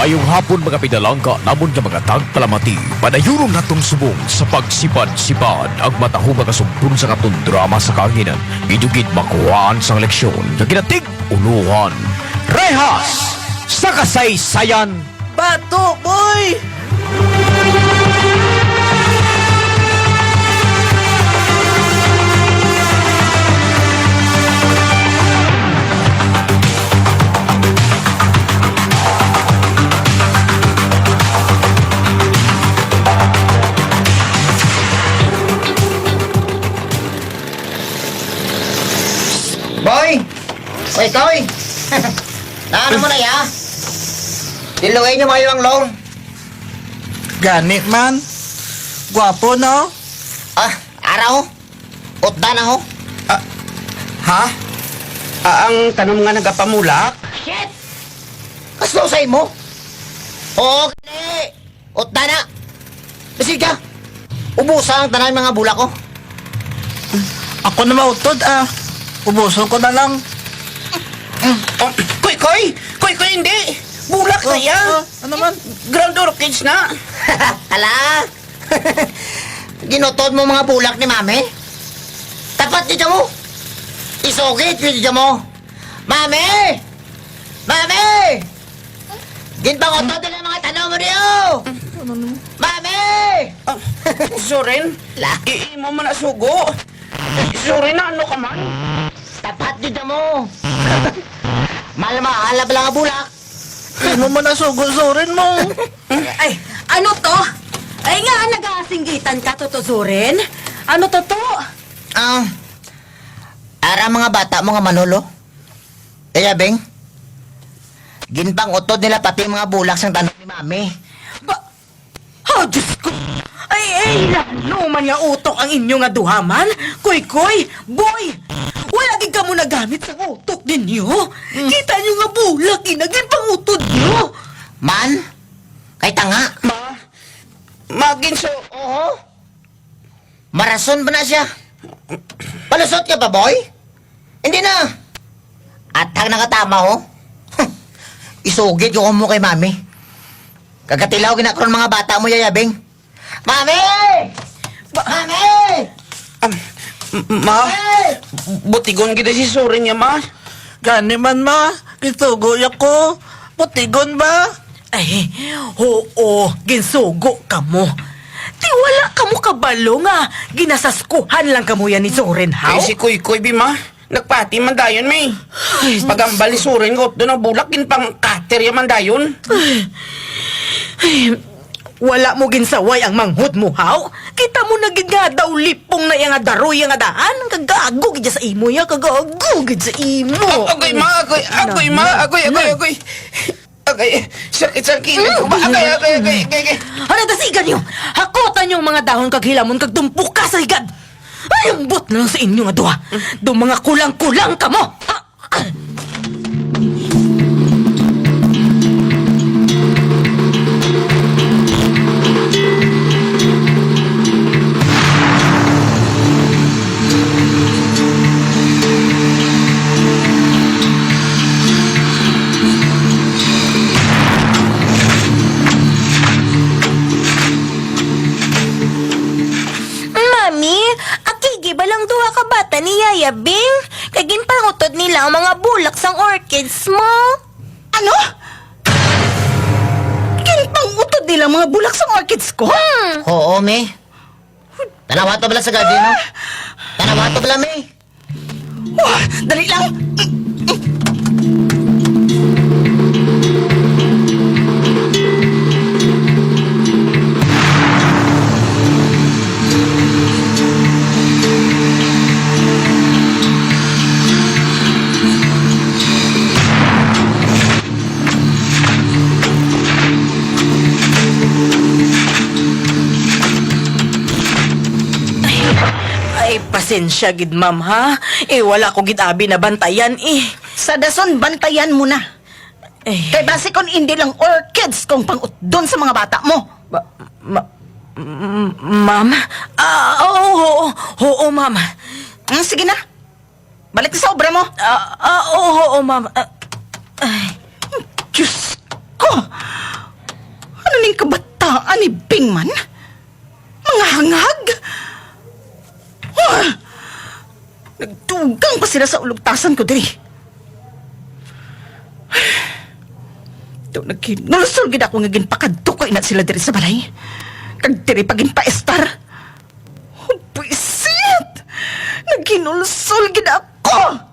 Maayong hapon mga pinalangka namon nga mga tagpalamati. Padayuron natong subong sa pagsipad-sipad ang mataho mga sumpun sa katong drama sa kanginan. Idugid makuhaan sang leksyon nga ginatig uluhan. Rehas sa kasaysayan. Bato, boy! Boy! Oy, Koy! Naano mo na ya? Dilungay niyo mayo ang loan. Ganit man. Gwapo, no? Ah, araw? Utda na ho? Ha? Ang tanong nga nagapamulak? Shit! Kaso sa mo? Oo, kani! Utda na! Basig ka! Ubusa ang tanay mga bulak ko. Ako na mautod, Ubuson ko na lang. Oh, Koy, hindi! Bulak na yan! Ano man? Ground orchids na! Hala! Ginotod mo mga bulak ni Mami? Tapat dito mo! Isugit dito mo! Mami! Mami! Ginpangotod nila mga tanong mo niyo! Mami! Soren, La. iimo mo na sugo. Soren, ano ka man? Tapat dito mo! Mahal ba lang ang bulak? Di mo man nasugusurin mo. Ay, ano to? Ay nga, nag-aasinggitan ka, tutusurin? Ano to to? Ara mga bata mo nga manolo. Kaya, Beng? Ginpang utod nila pati mga bulak sang tanong ni Mami. Oh, Diyos ko! Ay, lalo man nga utok ang inyo nga duhaman. Koy, boy! Wala gid ka mo nagamit sa utok ninyo. Kita nyo nga bulak, inagin pang utod nyo. Man? Kay tanga? Maginso. Oo. Marason ba na siya? Palusot ka ba, boy? Hindi na. Atang nakatama, ho. Isugid ko mo kay Mami. Kagatilaw ginakaroon mga bata mo, yayabing. Mami! Mami! Ma, butigon kita si Soren niya, ma. Gani man, ma. Kitugoy ako. Putigon ba? Ay, oo, ginsugo ka mo. Di wala ka mo kabalo nga. Ginasaskuhan lang ka mo yan ni Soren, Ay, how? si Koy, Bima. Nagpati man dayon, may. Pagambal ni Soren, got doon ang bulak, pang kater yaman dayon. Wala mo ginsaway ang manghud mo, haw? Kita mo naging nga daw lipong na yung daroy yung daan. Kagago gid sa imo ya, kagago gid sa imo. Agoy, ma, agoy. Agay, sakit. Agay. Ano dasigan niyo? Hakutan yung mga dahon kag hilamon kag tumpok ka sa higad. Ay, ambot na lang sa inyo nga duha. Do mga kulang-kulang ka mo. Mami, akigi ba lang duha ka bata ni Yaya Bing? Kay ginpangutod nila ang mga bulak sang orchids mo. Ano? Kinpang utod nila mga bulak sa orchids ko? Oo, me. Tanawato bala sa garden, no? Tanawato bala, me. Wah, dali lang. Ay, pasensya gid ma'am ha. Wala ko gid abi na bantayan Sa dason, bantayan mo na. Kay base kon hindi lang orchids kung pang-utdon sa mga bata mo. Ma'am? Oo, ma'am. Sige na. Balik sa obra mo. Oo, ma'am. Diyos ko! Kining kabataan ni Bingman? Mga hangag? Nagdugang pa sila sa ulugtasan ko diri. Ito, nagkinulusol gid ako nga ginpakadto ko inat sila diri sa balay. Kag diri pa ginpa-estar. Buisit! Nagkinulusol gid ako!